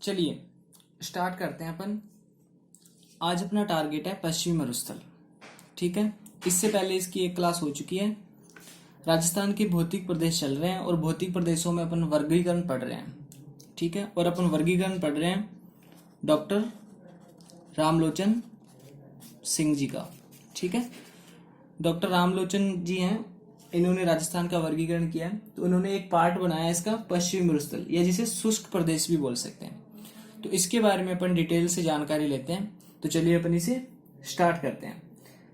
चलिए स्टार्ट करते हैं अपन। आज अपना टारगेट है पश्चिमी मरुस्थल। ठीक है, इससे पहले इसकी एक क्लास हो चुकी है। राजस्थान के भौतिक प्रदेश चल रहे हैं और भौतिक प्रदेशों में अपन वर्गीकरण पढ़ रहे हैं। ठीक है, और अपन वर्गीकरण पढ़ रहे हैं डॉक्टर रामलोचन सिंह जी का। ठीक है, डॉक्टर रामलोचन जी हैं, इन्होंने राजस्थान का वर्गीकरण किया है। तो उन्होंने एक पार्ट बनाया इसका पश्चिमी मरुस्थल, या जिसे शुष्क प्रदेश भी बोल सकते हैं। तो इसके बारे में अपन डिटेल से जानकारी लेते हैं। तो चलिए अपन इसे स्टार्ट करते हैं।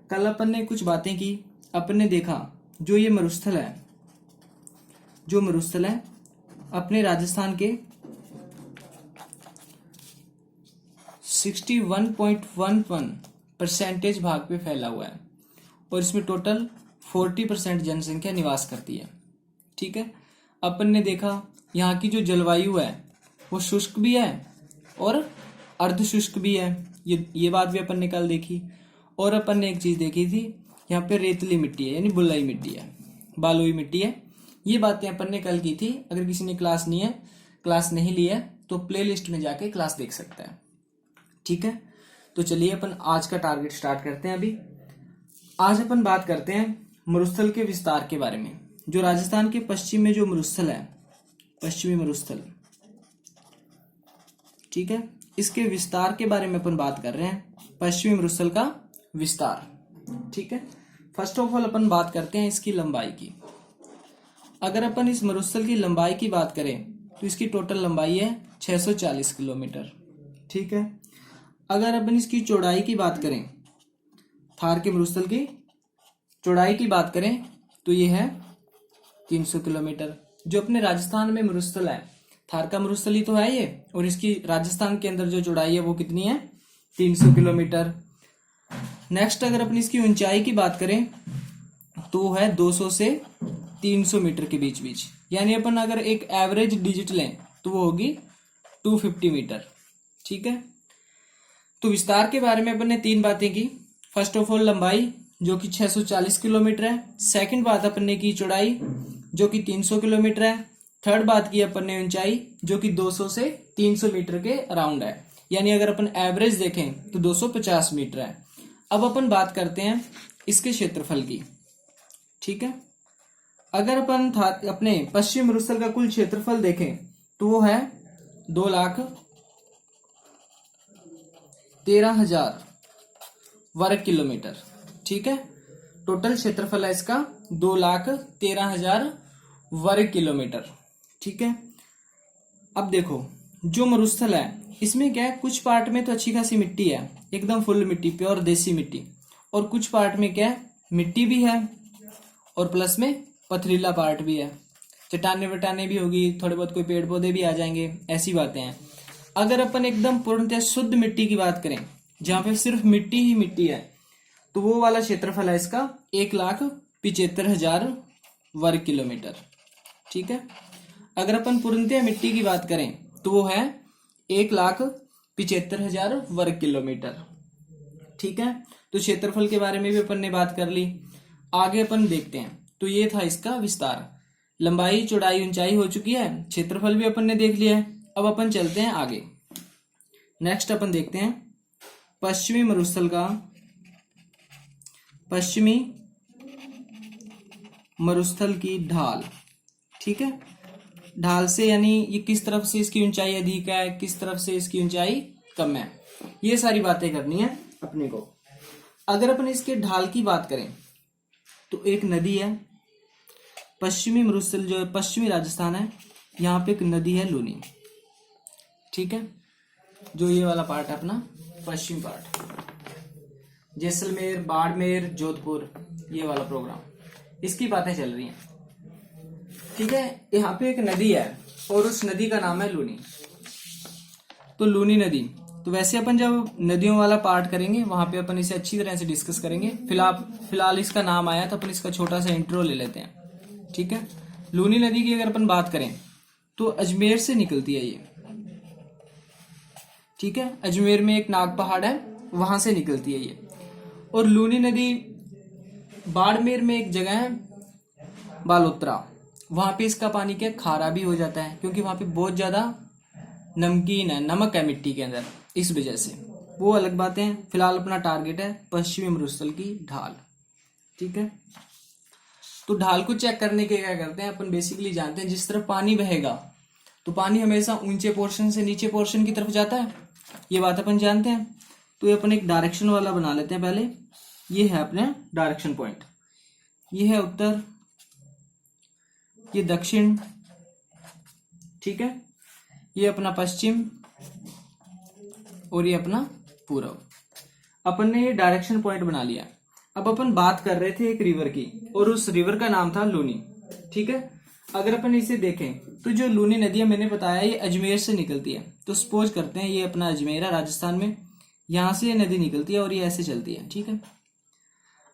कल अपन ने कुछ बातें की। अपन ने देखा जो ये मरुस्थल है, जो मरुस्थल है अपने राजस्थान के 61.11% भाग पे फैला हुआ है और इसमें टोटल 40% जनसंख्या निवास करती है। ठीक है, अपन ने देखा यहाँ की जो जलवायु है वो शुष्क भी है और अर्ध शुष्क भी है। ये बात भी अपन ने कल देखी। और अपन ने एक चीज देखी थी, यहाँ पे रेतली मिट्टी है यानी बुलाई मिट्टी है, बालुई मिट्टी है। ये बातें अपन ने कल की थी। अगर किसी ने क्लास नहीं ली है तो प्ले लिस्ट में जाके क्लास देख सकता है। ठीक है, तो चलिए अपन आज का टारगेट स्टार्ट करते हैं। अभी आज अपन बात करते हैं मरुस्थल के विस्तार के बारे में। जो राजस्थान के पश्चिम में जो मरुस्थल है, पश्चिमी मरुस्थल, ठीक है, इसके विस्तार के बारे में अपन बात कर रहे हैं। पश्चिमी मरुस्थल का विस्तार। ठीक है, फर्स्ट ऑफ ऑल अपन बात करते हैं इसकी लंबाई की। अगर अपन इस मरुस्थल की लंबाई की बात करें तो इसकी टोटल लंबाई है 640 किलोमीटर। ठीक है, अगर अपन इसकी चौड़ाई की बात करें, थार के मरुस्थल की चौड़ाई की बात करें तो ये है 300 किलोमीटर। जो अपने राजस्थान में मरुस्थल है, थार का मरुस्थल ही तो है ये, और इसकी राजस्थान के अंदर जो चौड़ाई है वो कितनी है, 300 किलोमीटर। नेक्स्ट अगर अपनी इसकी ऊंचाई की बात करें तो वो है 200 से 300 मीटर के बीच बीच, यानी अपन अगर एक एवरेज डिजिट लें तो वो होगी 250 मीटर। ठीक है, तो विस्तार के बारे में अपन ने 3 बातें की। फर्स्ट ऑफ ऑल लंबाई जो कि 640 किलोमीटर है। सेकंड बात अपन ने की चौड़ाई जो कि 300 किलोमीटर है। थर्ड बात की अपन ने ऊंचाई जो कि 200 से 300 मीटर के अराउंड है, यानी अगर अपन एवरेज देखें तो 250 मीटर है। अब अपन बात करते हैं इसके क्षेत्रफल की। ठीक है, अगर अपन अपने पश्चिम मरुस्थल का कुल क्षेत्रफल देखें तो वो है 2,13,000 वर्ग किलोमीटर। ठीक है, टोटल क्षेत्रफल है इसका 2,13,000 वर्ग किलोमीटर। ठीक है, अब देखो जो मरुस्थल है इसमें क्या है, कुछ पार्ट में तो अच्छी खासी मिट्टी है, एकदम फुल मिट्टी, प्योर देसी मिट्टी, और कुछ पार्ट में क्या है, मिट्टी भी है और प्लस में पथरीला पार्ट भी है, चट्टाने वटाने भी होगी, थोड़े बहुत कोई पेड़ पौधे भी आ जाएंगे, ऐसी बातें हैं। अगर अपन एकदम पूर्णतः शुद्ध मिट्टी की बात करें, जहां पे सिर्फ मिट्टी ही मिट्टी है, तो वो वाला क्षेत्रफल है इसका 1,75,000 वर्ग किलोमीटर। ठीक है, अगर अपन पूर्णतः मिट्टी की बात करें तो वो है 1,75,000 वर्ग किलोमीटर। ठीक है, तो क्षेत्रफल के बारे में भी अपन ने बात कर ली। आगे अपन देखते हैं। तो ये था इसका विस्तार। लंबाई चौड़ाई ऊंचाई हो चुकी है, क्षेत्रफल भी अपन ने देख लिया है। अब अपन चलते हैं आगे। नेक्स्ट अपन देखते हैं पश्चिमी मरुस्थल का, पश्चिमी मरुस्थल की ढाल। ठीक है, ढाल से यानी ये किस तरफ से इसकी ऊंचाई अधिक है, किस तरफ से इसकी ऊंचाई कम है, ये सारी बातें करनी है अपने को। अगर अपन इसके ढाल की बात करें तो एक नदी है, पश्चिमी मरुस्थल जो पश्चिमी राजस्थान है, यहाँ पे एक नदी है लूनी। ठीक है, जो ये वाला पार्ट है अपना पश्चिम पार्ट, जैसलमेर, बाड़मेर, जोधपुर, ये वाला प्रोग्राम, इसकी बातें चल रही हैं। ठीक है, यहाँ पे एक नदी है और उस नदी का नाम है लूनी। तो लूनी नदी, तो वैसे अपन जब नदियों वाला पार्ट करेंगे वहां पे अपन इसे अच्छी तरह से डिस्कस करेंगे। फिलहाल इसका नाम आया तो अपन इसका छोटा सा इंट्रो ले लेते हैं। ठीक है, लूनी नदी की अगर अपन बात करें तो अजमेर से निकलती है ये। ठीक है, अजमेर में एक नाग पहाड़ है, वहां से निकलती है ये। और लूनी नदी बाड़मेर में एक जगह है बालोतरा, वहां पे इसका पानी क्या खारा भी हो जाता है, क्योंकि वहां पे बहुत ज्यादा नमकीन है, नमक है मिट्टी के अंदर, इस वजह से, वो अलग बातें हैं। फिलहाल अपना टारगेट है पश्चिमी मरुस्थल की ढाल। ठीक है, तो ढाल को चेक करने के क्या करते हैं अपन, बेसिकली जानते हैं जिस तरफ पानी बहेगा तो पानी हमेशा ऊंचे पोर्शन से नीचे पोर्शन की तरफ जाता है, ये बात अपन जानते हैं। तो ये अपन एक डायरेक्शन वाला बना लेते हैं पहले। ये है अपने डायरेक्शन पॉइंट, ये है उत्तर, ये दक्षिण, ठीक है, ये अपना पश्चिम और ये अपना पूर्व। अपन ने ये डायरेक्शन पॉइंट बना लिया। अब अपन बात कर रहे थे एक रिवर की, और उस रिवर का नाम था लूनी। ठीक है, अगर अपन इसे देखें तो जो लूनी नदी है, मैंने बताया ये अजमेर से निकलती है। तो सपोज करते हैं ये अपना अजमेर है राजस्थान में, यहां से ये नदी निकलती है और ये ऐसे चलती है। ठीक है,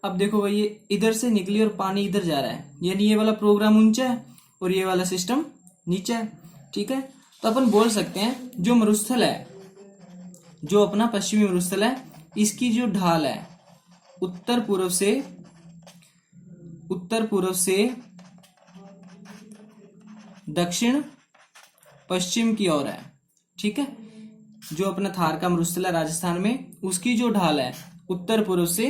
अब देखो भाई ये इधर से निकली और पानी इधर जा रहा है, यानी ये वाला प्रोग्राम ऊंचा है और ये वाला सिस्टम नीचा है। ठीक है, तो अपन बोल सकते हैं जो मरुस्थल है, जो अपना पश्चिमी मरुस्थल है, इसकी जो ढाल है उत्तर पूर्व से दक्षिण पश्चिम की ओर है। ठीक है, जो अपना थार का मरुस्थल है राजस्थान में, उसकी जो ढाल है उत्तर पूर्व से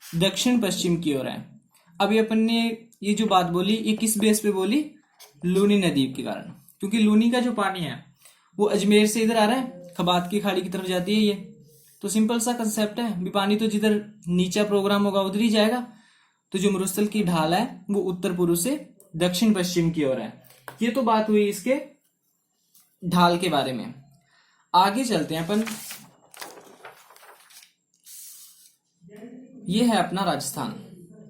दक्षिण पश्चिम की ओर है। अभी अपन ने ये जो बात बोली, ये किस बेस पे बोली, लूनी नदी के कारण, क्योंकि लूनी का जो पानी है वो अजमेर से इधर आ रहा है, खबात की खाड़ी की तरफ जाती है ये। तो सिंपल सा कंसेप्ट है, भी पानी तो जिधर नीचा प्रोग्राम होगा उधर ही जाएगा। तो जो मरुस्थल की ढाल है वो उत्तर पूर्व से दक्षिण पश्चिम की ओर है। ये तो बात हुई इसके ढाल के बारे में। आगे चलते हैं अपन, ये है अपना राजस्थान।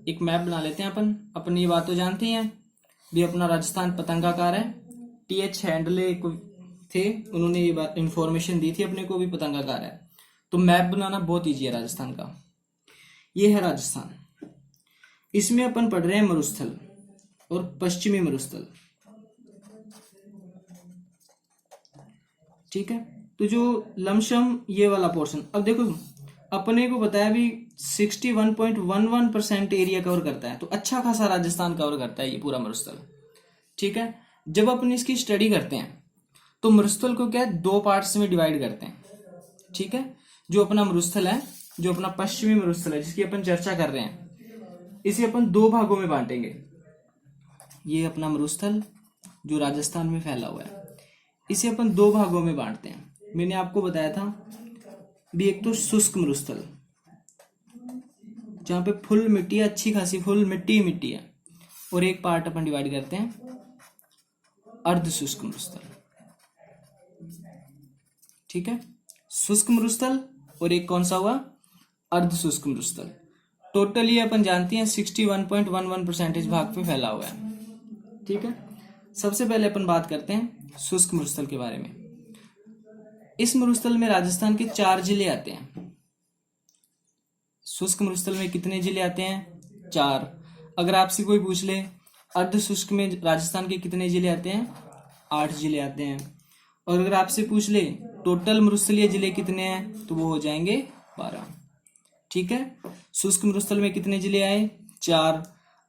एक मैप बना लेते हैं अपन ये बात तो जानते हैं भी अपना राजस्थान पतंगाकार है। TH हैंडले को थे, उन्होंने ये बात इंफॉर्मेशन दी थी अपने को भी पतंगाकार है। तो मैप बनाना बहुत ईजी है राजस्थान का। ये है राजस्थान, इसमें अपन पढ़ रहे हैं मरुस्थल और पश्चिमी मरुस्थल। ठीक है, तो जो लमसम ये वाला पोर्शन, अब देखो अपने को बताया भी 61.11% एरिया कवर करता है, तो अच्छा खासा राजस्थान कवर करता है ये पूरा मरुस्थल। ठीक है, जब अपन इसकी स्टडी करते हैं तो मरुस्थल को क्या है, दो पार्ट्स में डिवाइड करते हैं। ठीक है, जो अपना मरुस्थल है, जो अपना पश्चिमी मरुस्थल है जिसकी अपन चर्चा कर रहे हैं, इसे अपन दो भागों में बांटेंगे। ये अपना मरुस्थल जो राजस्थान में फैला हुआ है, इसे अपन दो भागों में बांटते हैं। मैंने आपको बताया था भी, एक तो शुष्क मरुस्थल जहां पे फुल मिट्टी है, अच्छी खासी फुल मिट्टी मिट्टी है, और एक पार्ट अपन डिवाइड करते हैं अर्ध शुष्क मरुस्थल। ठीक है, शुष्क मरुस्थल और एक कौन सा हुआ, अर्ध शुष्क मरुस्थल। टोटल ये अपन जानते हैं 61.11% भाग पे फैला हुआ है। ठीक है, सबसे पहले अपन बात करते हैं शुष्क मरुस्थल के बारे में। इस मरुस्थल में राजस्थान के 4 जिले आते हैं। शुष्क मरुस्थल में कितने जिले आते हैं, 4। अगर आपसे कोई पूछ ले अर्ध शुष्क में राजस्थान के कितने जिले आते हैं, 8 जिले आते हैं। और अगर आपसे पूछ ले टोटल मरुस्थलीय जिले कितने हैं, तो वो हो जाएंगे 12। ठीक है, शुष्क मरुस्थल में कितने जिले आए, 4।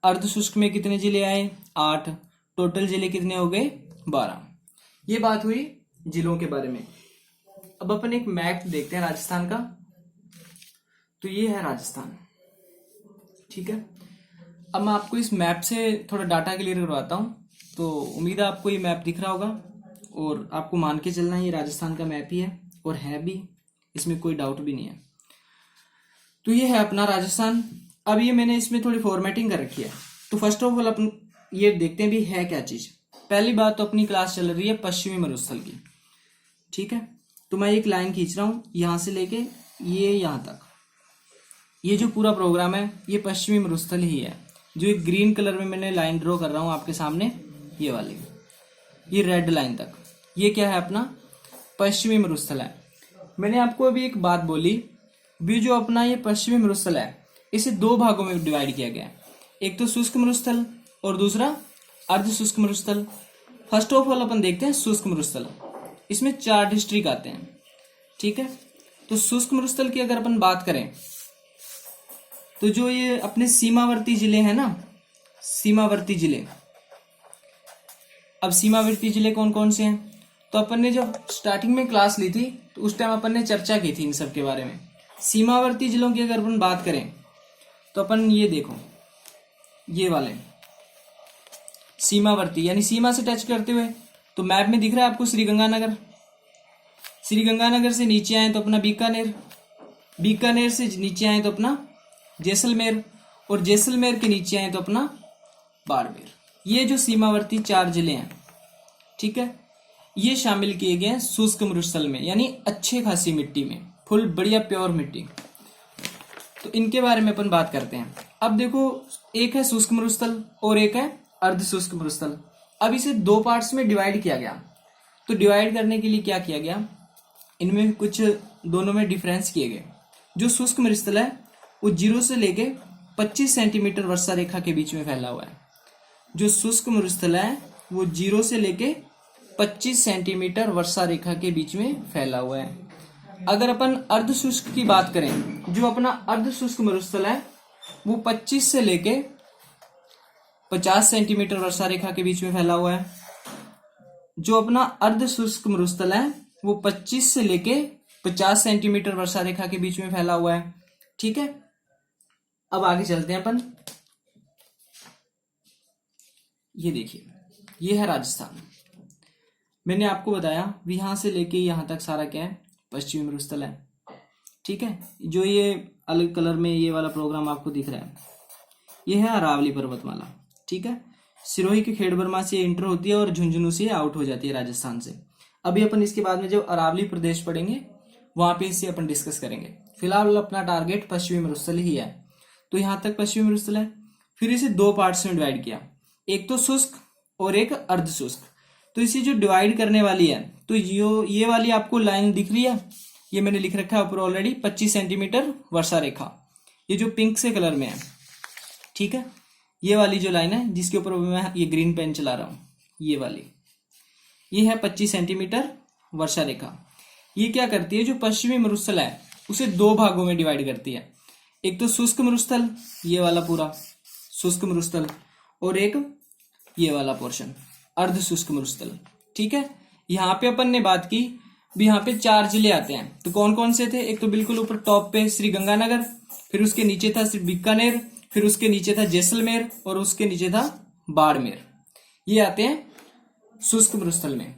अर्ध शुष्क में कितने जिले आए, 8। टोटल जिले कितने हो गए, 12। ये बात हुई जिलों के बारे में। अब अपन एक मैप देखते हैं राजस्थान का। तो ये है राजस्थान। ठीक है, अब मैं आपको इस मैप से थोड़ा डाटा क्लियर करवाता हूं। तो उम्मीद है आपको ये मैप दिख रहा होगा, और आपको मान के चलना है ये राजस्थान का मैप ही है, और है भी, इसमें कोई डाउट भी नहीं है। तो ये है अपना राजस्थान। अब ये मैंने इसमें थोड़ी फॉर्मेटिंग कर रखी है। तो फर्स्ट ऑफ ऑल अपन ये देखते हैं भी है क्या चीज। पहली बात तो अपनी क्लास चल रही है पश्चिमी मरुस्थल की। ठीक है, तो मैं एक लाइन खींच रहा हूं यहां से लेके ये यहां तक। ये जो पूरा प्रोग्राम है ये पश्चिमी मरुस्थल ही है। जो एक ग्रीन कलर में मैंने लाइन ड्रॉ कर रहा हूं आपके सामने, ये वाली, ये रेड लाइन तक, ये क्या है अपना पश्चिमी मरुस्थल है। मैंने आपको अभी एक बात बोली भी, जो अपना ये पश्चिमी मरुस्थल है इसे दो भागों में डिवाइड किया गया है। एक तो शुष्क मरुस्थल और दूसरा अर्ध शुष्क मरुस्थल। फर्स्ट ऑफ ऑल अपन देखते हैं शुष्क मरुस्थल। इसमें 4 डिस्ट्रिक्ट आते हैं। ठीक है, तो शुष्क मरुस्थल की अगर अपन बात करें तो जो ये अपने सीमावर्ती जिले हैं ना, सीमावर्ती जिले, अब सीमावर्ती जिले कौन कौन से हैं, तो अपन ने जब स्टार्टिंग में क्लास ली थी तो उस टाइम अपन ने चर्चा की थी इन सब के बारे में। सीमावर्ती जिलों की अगर अपन बात करें तो अपन ये देखो, ये वाले सीमावर्ती यानी सीमा से टच करते हुए, तो मैप में दिख रहा है आपको श्रीगंगानगर, श्रीगंगानगर से नीचे आए तो अपना बीकानेर, बीकानेर से नीचे आए तो अपना जैसलमेर, और जैसलमेर के नीचे आए तो अपना बाड़मेर। ये जो सीमावर्ती 4 जिले हैं, ठीक है, ये शामिल किए गए हैं शुष्क मरुस्थल में, यानी अच्छे खासी मिट्टी में, फुल बढ़िया प्योर मिट्टी। तो इनके बारे में अपन बात करते हैं। अब देखो, एक है शुष्क मरुस्थल और एक है अर्ध शुष्क मरुस्थल। अब इसे 2 पार्ट्स में डिवाइड किया गया। तो डिवाइड करने के लिए क्या किया गया, इनमें कुछ दोनों में डिफरेंस किए गए। जो शुष्क मरुस्थल है वो 0 से लेके 25 सेंटीमीटर वर्षा रेखा के बीच में फैला हुआ है। जो शुष्क मरुस्थल है वो 0 से लेके 25 सेंटीमीटर वर्षा रेखा के बीच में फैला हुआ है। अगर अपन अर्ध शुष्क की बात करें, जो अपना अर्ध शुष्क मरुस्थल है वो 25 से लेके 50 सेंटीमीटर वर्षा रेखा के बीच में फैला हुआ है। जो अपना अर्ध शुष्क मरुस्थल है वो 25 से लेके 50 सेंटीमीटर वर्षा रेखा के बीच में फैला हुआ है। ठीक है, अब आगे चलते हैं अपन। ये देखिए, ये है राजस्थान। मैंने आपको बताया यहां से लेके यहां तक सारा क्या है, पश्चिमी मरुस्थल है। ठीक है, जो ये अलग कलर में ये वाला प्रोग्राम आपको दिख रहा है, ये है अरावली पर्वतमाला। ठीक है, सिरोही के खेड़बरमा से एंटर होती है और झुंझुनू से आउट हो जाती है राजस्थान से। अभी अपन इसके बाद में जब अरावली प्रदेश पढ़ेंगे वहां पे इसे अपन डिस्कस करेंगे। फिलहाल अपना टारगेट पश्चिमी मरुस्थल ही है। तो यहाँ तक पश्चिमी मरुस्थल है। फिर इसे 2 पार्ट्स में डिवाइड किया, एक तो शुष्क और एक अर्ध शुष्क। तो इसे जो डिवाइड करने वाली है, तो ये वाली आपको लाइन दिख रही है, ये मैंने लिख रखा है ऊपर ऑलरेडी, 25 सेंटीमीटर वर्षा रेखा, ये जो पिंक से कलर में है। ठीक है, ये वाली जो लाइन है जिसके ऊपर मैं ये ग्रीन पेन चला रहा हूं, ये वाली, ये है 25 सेंटीमीटर वर्षा रेखा। ये क्या करती है, जो पश्चिमी मरुस्थल है उसे 2 भागों में डिवाइड करती है। एक तो शुष्क मरुस्थल, ये वाला पूरा शुष्क मरुस्थल, और एक ये वाला पोर्शन अर्ध शुष्क मरुस्थल। ठीक है, यहाँ पे अपन ने बात की भी, यहाँ पे 4 जिले आते हैं। तो कौन कौन से थे, एक तो बिल्कुल ऊपर टॉप पे श्रीगंगानगर, फिर उसके नीचे था बीकानेर, फिर उसके नीचे था जैसलमेर, और उसके नीचे था बाड़मेर। ये आते हैं शुष्क मरुस्थल में।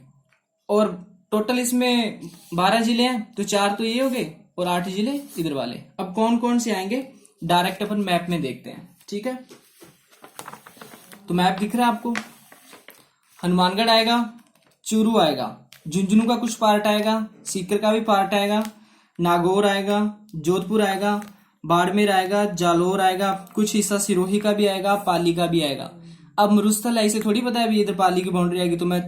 और टोटल इसमें 12 जिले हैं, तो 4 तो ये हो गए और 8 जिले इधर वाले। अब कौन कौन से आएंगे डायरेक्ट अपन मैप में देखते हैं। ठीक है, तो मैप दिख रहा है आपको, हनुमानगढ़ आएगा, चूरू आएगा, झुंझुनू का कुछ पार्ट आएगा, सीकर का भी पार्ट आएगा, नागौर आएगा, जोधपुर आएगा, बाड़मेर आएगा, जालोर आएगा, कुछ हिस्सा सिरोही का भी आएगा, पाली का भी आएगा। अब मरुस्थल ऐसे थोड़ी पता है इधर पाली की बाउंड्री आएगी तो मैं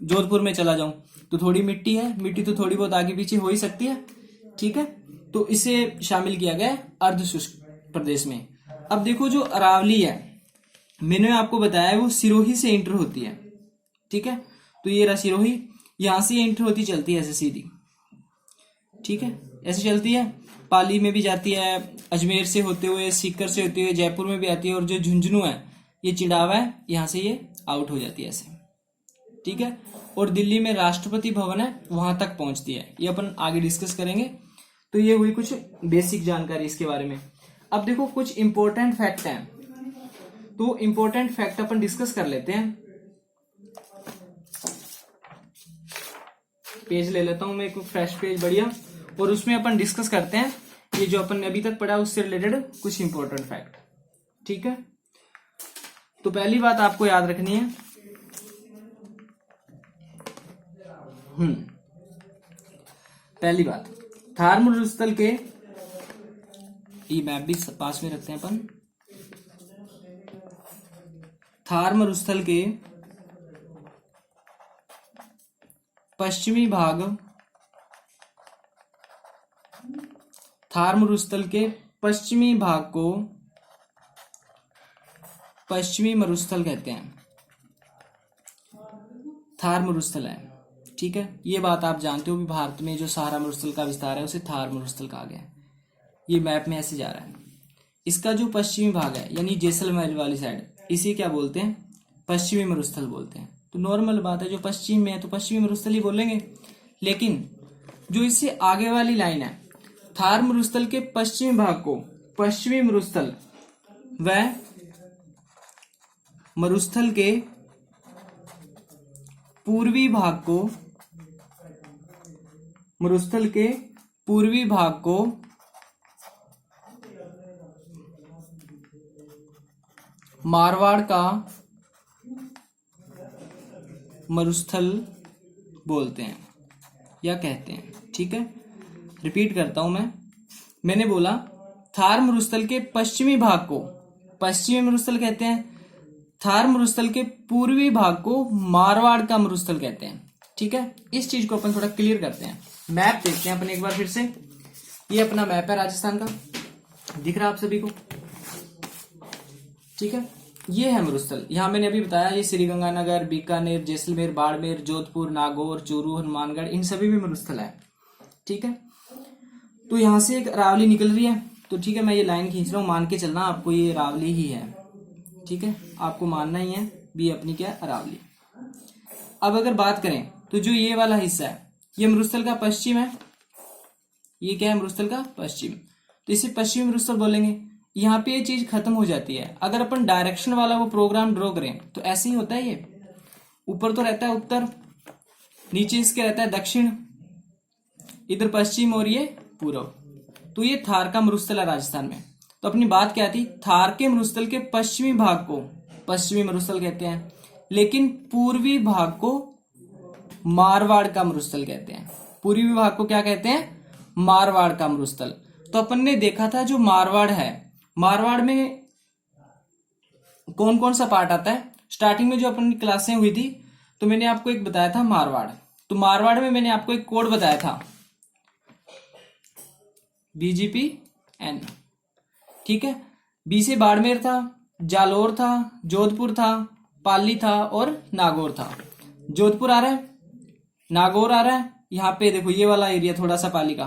जोधपुर में चला जाऊं, तो थोड़ी मिट्टी है, मिट्टी तो थोड़ी बहुत आगे पीछे हो ही सकती है। ठीक है, तो इसे शामिल किया गया अर्ध शुष्क प्रदेश में। अब देखो, जो अरावली है मैंने आपको बताया वो सिरोही से एंटर होती है। ठीक है, तो ये रहा सिरोही, यहां से एंटर होती चलती है ऐसे सीधी। ठीक है, ऐसे चलती है, पाली में भी जाती है, अजमेर से होते हुए, सीकर से होते हुए जयपुर में भी आती है, और जो झुंझुनू है ये चिड़ावा है, यहां से ये आउट हो जाती है ऐसे। ठीक है, और दिल्ली में राष्ट्रपति भवन है वहां तक पहुंचती है, ये अपन आगे डिस्कस करेंगे। तो ये हुई कुछ बेसिक जानकारी इसके बारे में। अब देखो, कुछ इंपॉर्टेंट फैक्ट हैं, तो इंपॉर्टेंट फैक्ट अपन डिस्कस कर लेते हैं। पेज ले लेता हूं मैं, एक फ्रेश पेज बढ़िया, और उसमें अपन डिस्कस करते हैं ये जो अपन ने अभी तक पढ़ा उससे रिलेटेड कुछ इंपॉर्टेंट फैक्ट। ठीक है, तो पहली बात आपको याद रखनी है, पहली बात, थार मरुस्थल के, ये मैप भी पास में रखते हैं अपन, थार मरुस्थल के पश्चिमी भाग, थार मरुस्थल के पश्चिमी भाग को पश्चिमी मरुस्थल कहते हैं, थार मरुस्थल है। ठीक है, ये बात आप जानते हो भी, भारत में जो सहारा मरुस्थल का विस्तार है उसे थार मरुस्थल कहा गया है। ये मैप में ऐसे जा रहा है। इसका जो पश्चिमी भाग है यानी जैसलमेर वाली साइड, इसे क्या बोलते हैं, पश्चिमी मरुस्थल बोलते हैं। तो नॉर्मल बात है, जो पश्चिम में है तो पश्चिमी मरुस्थल ही बोलेंगे। लेकिन जो इससे आगे वाली लाइन है, थार मरुस्थल के पश्चिमी भाग को पश्चिमी मरुस्थल व मरुस्थल के पूर्वी भाग को मारवाड़ का मरुस्थल बोलते हैं या कहते हैं। ठीक है, रिपीट करता हूं मैंने बोला थार मरुस्थल के पश्चिमी भाग को पश्चिमी मरुस्थल कहते हैं, थार मरुस्थल के पूर्वी भाग को मारवाड़ का मरुस्थल कहते हैं। ठीक है, इस चीज को अपन थोड़ा क्लियर करते हैं। मैप देखते हैं अपन एक बार फिर से। ये अपना मैप है राजस्थान का, दिख रहा है आप सभी को? ठीक है, ये है मरुस्थल। यहां मैंने अभी बताया ये श्रीगंगानगर, बीकानेर, जैसलमेर, बाड़मेर, जोधपुर, नागौर, चूरू, हनुमानगढ़, इन सभी में मरुस्थल है। ठीक है, तो यहां से एक अरावली निकल रही है, तो ठीक है मैं ये लाइन खींच रहा हूं, मान के चलना आपको ये अरावली ही है। ठीक है, आपको मानना ही है भी अपनी क्या है, अरावली। अब अगर बात करें तो जो ये वाला हिस्सा है ये मरुस्थल का पश्चिम है, ये क्या है, मरुस्थल का पश्चिम, तो इसे पश्चिमी मरुस्थल बोलेंगे। यहाँ पे ये चीज खत्म हो जाती है। अगर अपन डायरेक्शन वाला वो प्रोग्राम ड्रॉ करें तो ऐसे ही होता है। ये ऊपर तो रहता है उत्तर, नीचे इसके रहता है दक्षिण, इधर पश्चिम और ये पूर्व। तो ये थार का मरुस्थल है राजस्थान में। तो अपनी बात क्या थी, थार के मरुस्थल के पश्चिमी भाग को पश्चिमी मरुस्थल कहते हैं, लेकिन पूर्वी भाग को मारवाड़ का मरुस्थल कहते हैं। पूर्वी भाग को क्या कहते हैं, मारवाड़ का मरुस्थल। तो अपन ने देखा था जो मारवाड़ है, मारवाड़ में कौन कौन सा पार्ट आता है। स्टार्टिंग में जो अपन की क्लासें हुई थी तो मैंने आपको एक बताया था मारवाड़। तो मारवाड़ में मैंने आपको एक कोड बताया था BGPN। ठीक है, बी से बाड़मेर था, जालोर था, जोधपुर था, पाली था और नागौर था। जोधपुर आ रहा है, नागौर आ रहा है, यहाँ पे देखो ये वाला एरिया थोड़ा सा पाली का,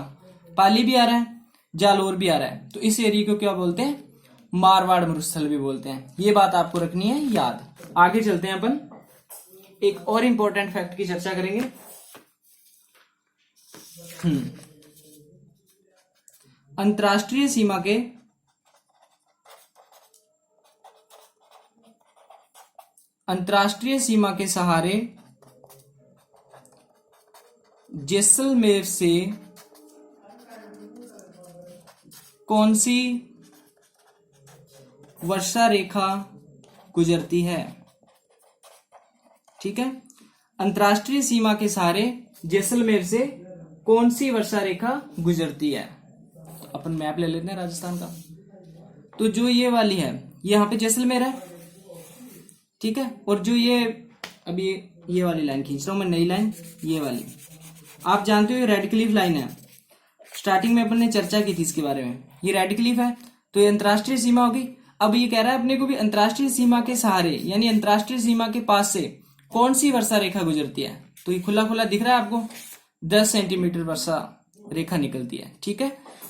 पाली भी आ रहा है, जालोर भी आ रहा है। तो इस एरिया को क्या बोलते हैं, मारवाड़ मरुस्थल भी बोलते हैं। ये बात आपको रखनी है याद। आगे चलते हैं, अपन एक और इंपॉर्टेंट फैक्ट की चर्चा करेंगे। अंतरराष्ट्रीय सीमा के सहारे जैसलमेर से कौन सी वर्षा रेखा गुजरती है। ठीक है, अंतरराष्ट्रीय सीमा के सहारे जैसलमेर से कौन सी वर्षा रेखा गुजरती है। तो अपन मैप ले लेते हैं राजस्थान का। तो जो ये वाली है ये यहाँ पे जैसलमेर है। ठीक है, और जो ये अभी ये वाली लाइन खींच रहा हूं मैं, नई लाइन ये वाली, आप जानते हो ये रेड क्लिफ लाइन है। स्टार्टिंग में अपन ने चर्चा की थी इसके बारे में। ये रेड क्लिफ है तो ये अंतरराष्ट्रीय सीमा होगी। अब ये कह रहा है अपने को भी अंतरराष्ट्रीय सीमा के सहारे यानी अंतरराष्ट्रीय सीमा के पास से कौन सी वर्षा रेखा गुजरती है। तो ये खुला खुला दिख रहा है आपको, 10 सेंटीमीटर वर्षा रेखा निकलती है। ठीक है,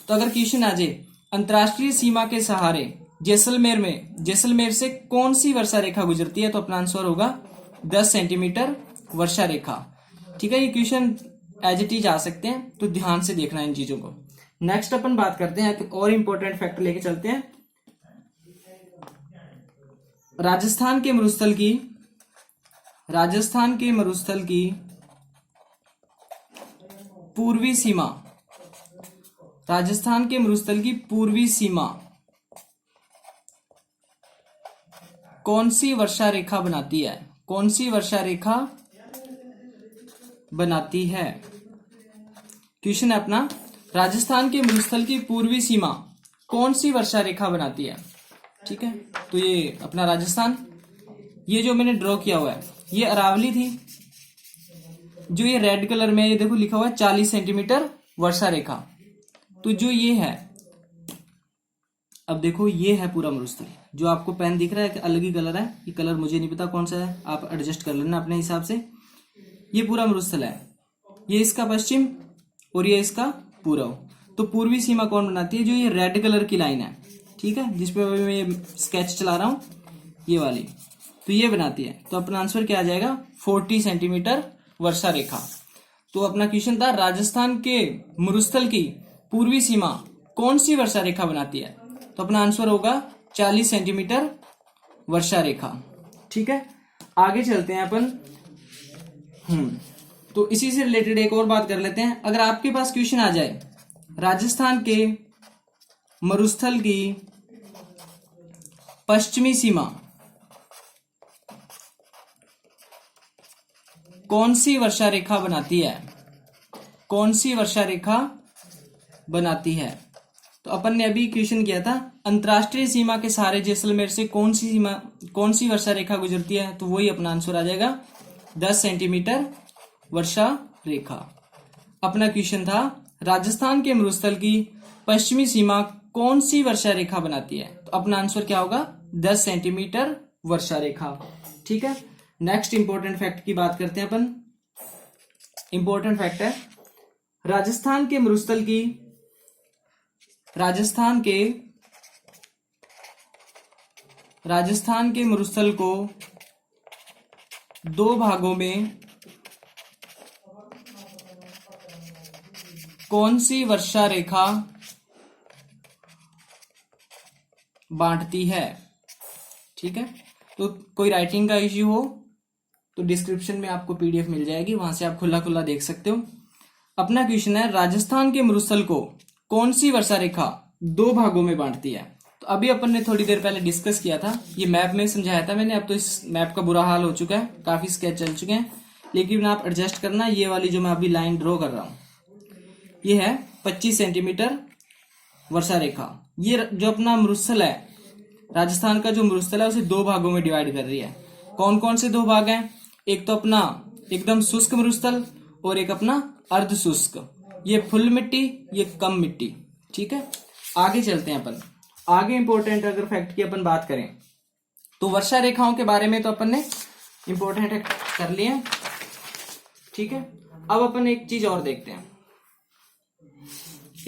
तो अगर क्वेश्चन आ जाए अंतरराष्ट्रीय सीमा के सहारे जैसलमेर से कौन सी वर्षा रेखा गुजरती है, तो अपना आंसर होगा 10 सेंटीमीटर वर्षा रेखा। ठीक है, ये क्वेश्चन एज इट इज आ सकते हैं, तो ध्यान से देखना इन चीजों को। नेक्स्ट अपन बात करते हैं, एक और इंपॉर्टेंट फैक्टर लेके चलते हैं। राजस्थान के मरुस्थल की पूर्वी सीमा, राजस्थान के मरुस्थल की पूर्वी सीमा कौन सी वर्षा रेखा बनाती है, कौन सी वर्षा रेखा बनाती है। क्वेश्चन है अपना, राजस्थान के मरुस्थल की पूर्वी सीमा कौन सी वर्षा रेखा बनाती है। ठीक है, तो ये अपना राजस्थान, ये जो मैंने ड्रॉ किया हुआ है ये अरावली थी। जो ये रेड कलर में ये देखो लिखा हुआ है 40 सेंटीमीटर वर्षा रेखा, तो जो ये है, अब देखो ये है पूरा मरुस्थल। जो आपको पेन दिख रहा है अलग ही कलर है, ये कलर मुझे नहीं पता कौन सा है, आप एडजस्ट कर लेना अपने हिसाब से। ये पूरा मरुस्थल है, ये इसका पश्चिम और ये इसका पूर्व। तो पूर्वी सीमा कौन बनाती है, जो ये रेड कलर की लाइन है। ठीक है, जिसपे मैं स्केच चला रहा हूं, ये वाली, तो ये बनाती है। तो अपना आंसर क्या आ जाएगा 40 सेंटीमीटर वर्षा रेखा। तो अपना क्वेश्चन था राजस्थान के मरुस्थल की पूर्वी सीमा कौन सी वर्षा रेखा बनाती है? तो अपना आंसर होगा 40 सेंटीमीटर वर्षा रेखा। ठीक है, आगे चलते हैं अपन। तो इसी से रिलेटेड एक और बात कर लेते हैं। अगर आपके पास क्वेश्चन आ जाए राजस्थान के मरुस्थल की पश्चिमी सीमा कौन सी वर्षा रेखा बनाती है, कौन सी वर्षा रेखा बनाती है? तो अपन ने अभी क्वेश्चन किया था अंतरराष्ट्रीय सीमा के सहारे जैसलमेर से कौन सी वर्षा रेखा गुजरती है? तो वही अपना आंसर आ जाएगा 10 सेंटीमीटर वर्षा रेखा। अपना क्वेश्चन था राजस्थान के मरुस्थल की पश्चिमी सीमा कौन सी वर्षा रेखा बनाती है? तो अपना आंसर क्या होगा 10 सेंटीमीटर वर्षा रेखा। ठीक है, नेक्स्ट इंपॉर्टेंट फैक्ट की बात करते हैं अपन। इंपॉर्टेंट फैक्ट है राजस्थान के मरुस्थल को दो भागों में कौन सी वर्षा रेखा बांटती है? ठीक है, तो कोई राइटिंग का इश्यू हो तो डिस्क्रिप्शन में आपको पीडीएफ मिल जाएगी, वहां से आप खुला खुला देख सकते हो। अपना क्वेश्चन है राजस्थान के मरुस्थल को कौन सी वर्षा रेखा दो भागों में बांटती है? तो अभी अपन ने थोड़ी देर पहले डिस्कस किया था, ये मैप में समझाया था मैंने। अब तो इस मैप का बुरा हाल हो चुका है, काफी स्केच चल चुके हैं, लेकिन आप एडजस्ट करना। ये वाली जो मैं अभी लाइन ड्रॉ कर रहा हूं ये है 25 सेंटीमीटर वर्षा रेखा। ये जो अपना मरुस्थल है, राजस्थान का जो मरुस्थल है उसे दो भागों में डिवाइड कर रही है। कौन कौन से दो भाग हैं? एक तो अपना एकदम शुष्क मरुस्थल और एक अपना अर्ध शुष्क। ये फुल मिट्टी, ये कम मिट्टी। ठीक है, आगे चलते हैं अपन। आगे इंपॉर्टेंट अगर फैक्ट की अपन बात करें तो वर्षा रेखाओं के बारे में तो अपन ने इंपॉर्टेंट कर लिए। ठीक है, अब अपन एक चीज और देखते हैं।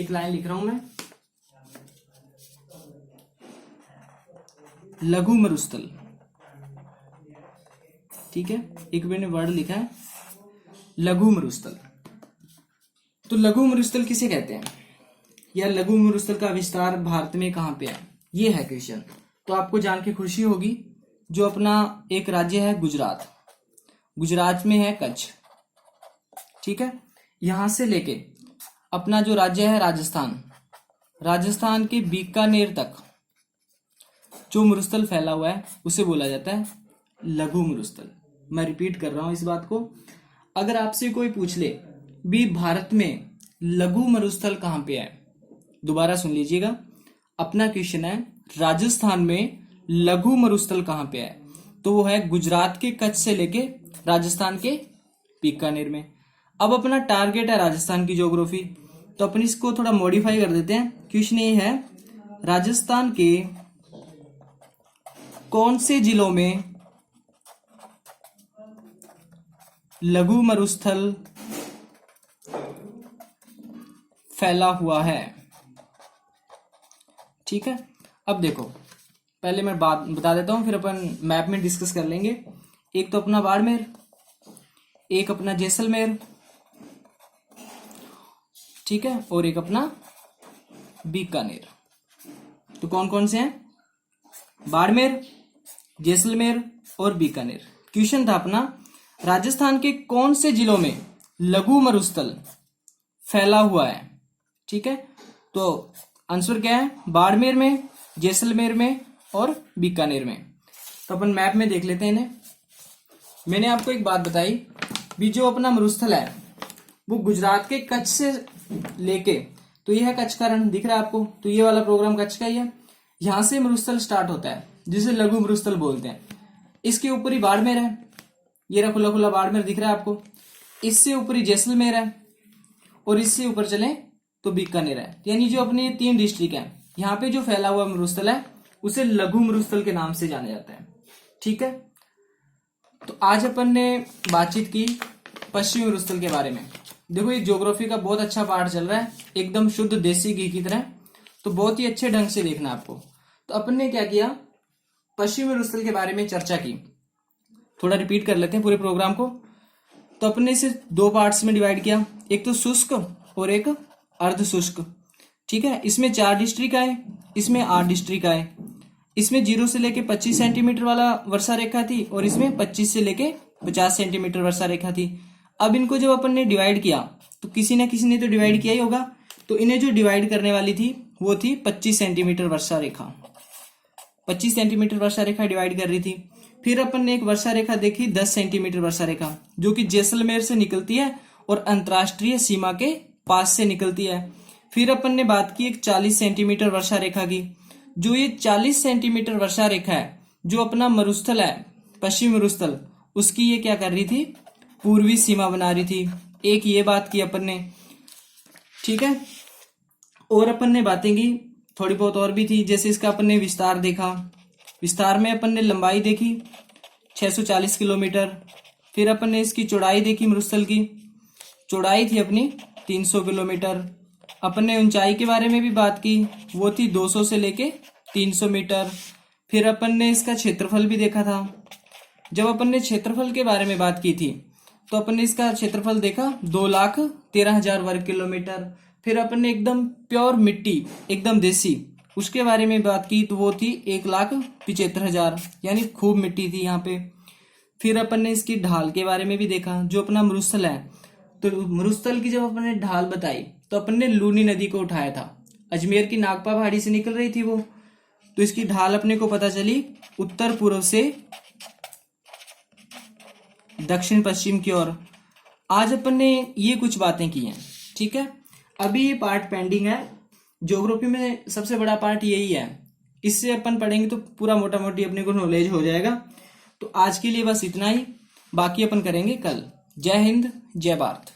एक लाइन लिख रहा हूं मैं, लघु मरुस्थल। ठीक है, एक मैंने वर्ड लिखा है लघु मरुस्थल। तो लघु मरुस्थल किसे कहते हैं, या लघु मरुस्थल का विस्तार भारत में कहां पे है? ये है क्वेश्चन। तो आपको जान के खुशी होगी, जो अपना एक राज्य है गुजरात, गुजरात में है कच्छ। ठीक है, यहां से लेके अपना जो राज्य है राजस्थान, राजस्थान के बीकानेर तक जो मरुस्थल फैला हुआ है उसे बोला जाता है लघु मरुस्थल। मैं रिपीट कर रहा हूं इस बात को। अगर आपसे कोई पूछ ले भी भारत में लघु मरुस्थल कहां पे है, दोबारा सुन लीजिएगा। अपना क्वेश्चन है राजस्थान में लघु मरुस्थल कहां पे है? तो वो है गुजरात के कच्छ से लेके राजस्थान के बीकानेर में। अब अपना टारगेट है राजस्थान की ज्योग्राफी, तो अपन इसको थोड़ा मॉडिफाई कर देते हैं। क्वेश्चन ये है राजस्थान के कौन से जिलों में लघु मरुस्थल फैला हुआ है? ठीक है, अब देखो पहले मैं बात बता देता हूं, फिर अपन मैप में डिस्कस कर लेंगे। एक तो अपना बाड़मेर, एक अपना जैसलमेर, ठीक है, और एक अपना बीकानेर। तो कौन कौन से हैं? बाड़मेर, जैसलमेर और बीकानेर। क्वेश्चन था अपना राजस्थान के कौन से जिलों में लघु मरुस्थल फैला हुआ है? ठीक है, तो आंसर क्या है? बाड़मेर में, जैसलमेर में और बीकानेर में। तो अपन मैप में देख लेते हैं इन्हें। मैंने आपको एक बात बताई भी, जो अपना मरुस्थल है वो गुजरात के कच्छ से लेके, तो ये है कच्छ का रण दिख रहा है आपको, तो ये वाला प्रोग्राम कच्छ का ही है। यहां से मरुस्थल स्टार्ट होता है जिसे लघु मरुस्थल बोलते हैं। इसके ऊपर ही बाड़मेर है, ये रहा खुला खुला बाड़मेर दिख रहा है आपको। इससे ऊपर ही जैसलमेर है और इससे ऊपर चले तो बीकानेर है। यानी जो अपने 3 डिस्ट्रिक्ट हैं, यहाँ पे जो फैला हुआ मरुस्थल है उसे लघु मरुस्थल के नाम से जाना जाता है। ठीक है, तो आज अपन ने बातचीत की पश्चिमी मरुस्थल के बारे में। देखो ये ज्योग्राफी का बहुत अच्छा पार्ट चल रहा है, एकदम शुद्ध देसी घी की तरह, तो बहुत ही अच्छे ढंग से देखना आपको। तो अपन ने क्या किया, पश्चिमी मरुस्थल के बारे में चर्चा की थोड़ा रिपीट कर लेते हैं पूरे प्रोग्राम को। तो अपन ने इसे दो पार्ट्स में डिवाइड किया, एक तो शुष्क और एक अर्ध शुष्क। ठीक है, इसमें 4 डिस्ट्रिक्ट आए, इसमें 8 डिस्ट्रिक्ट आए। इसमें 0 से लेके 25 सेंटीमीटर वाला वर्षा रेखा थी और इसमें 25 से लेके 50 सेंटीमीटर वर्षा रेखा थी। अब इनको जब अपन ने डिवाइड किया तो किसी न किसी ने तो डिवाइड किया ही होगा, तो इन्हें जो डिवाइड करने वाली थी वो थी 25 सेंटीमीटर वर्षा रेखा। 25 सेंटीमीटर वर्षा रेखा डिवाइड कर रही थी। फिर अपन ने एक वर्षा रेखा देखी 10 सेंटीमीटर वर्षा रेखा, जो कि जैसलमेर से निकलती है और अंतर्राष्ट्रीय सीमा के पास से निकलती है। फिर अपन ने बात की एक 40 सेंटीमीटर वर्षा रेखा की, जो ये 40 सेंटीमीटर वर्षा रेखा है, जो अपना मरुस्थल है पश्चिमी मरुस्थल, उसकी ये क्या कर रही थी, पूर्वी सीमा बना रही थी। एक ये बात की अपन ने। ठीक है, और अपन ने बातें की थोड़ी बहुत और भी थी, जैसे इसका अपन ने विस्तार देखा। विस्तार में अपन ने लंबाई देखी 640 किलोमीटर। फिर अपन ने इसकी चौड़ाई देखी, मरुस्थल की चौड़ाई थी अपनी 300 किलोमीटर। अपन ने ऊंचाई के बारे में भी बात की, वो थी 200 से लेके 300 मीटर। फिर अपन ने इसका क्षेत्रफल भी देखा था। जब अपन ने क्षेत्रफल के बारे में बात की थी तो अपन ने इसका क्षेत्रफल देखा 2,13,000 वर्ग किलोमीटर। फिर अपन ने एकदम प्योर मिट्टी, एकदम देसी, उसके बारे में बात की तो वो थी 1,75,000, यानी खूब मिट्टी थी यहाँ पे। फिर अपन ने इसकी ढाल के बारे में भी देखा, जो अपना मरुस्थल है, तो मरुस्थल की जब अपन ने ढाल बताई तो अपन ने लूनी नदी को उठाया था। अजमेर की नागपा पहाड़ी से निकल रही थी वो, तो इसकी ढाल अपने को पता चली उत्तर पूर्व से दक्षिण पश्चिम की ओर। आज अपन ने ये कुछ बातें की हैं। ठीक है, अभी ये पार्ट पेंडिंग है। ज्योग्राफी में सबसे बड़ा पार्ट यही है, इससे अपन पढ़ेंगे तो पूरा मोटा मोटी अपने को नॉलेज हो जाएगा। तो आज के लिए बस इतना ही, बाकी अपन करेंगे कल। जय हिंद, जय भारत।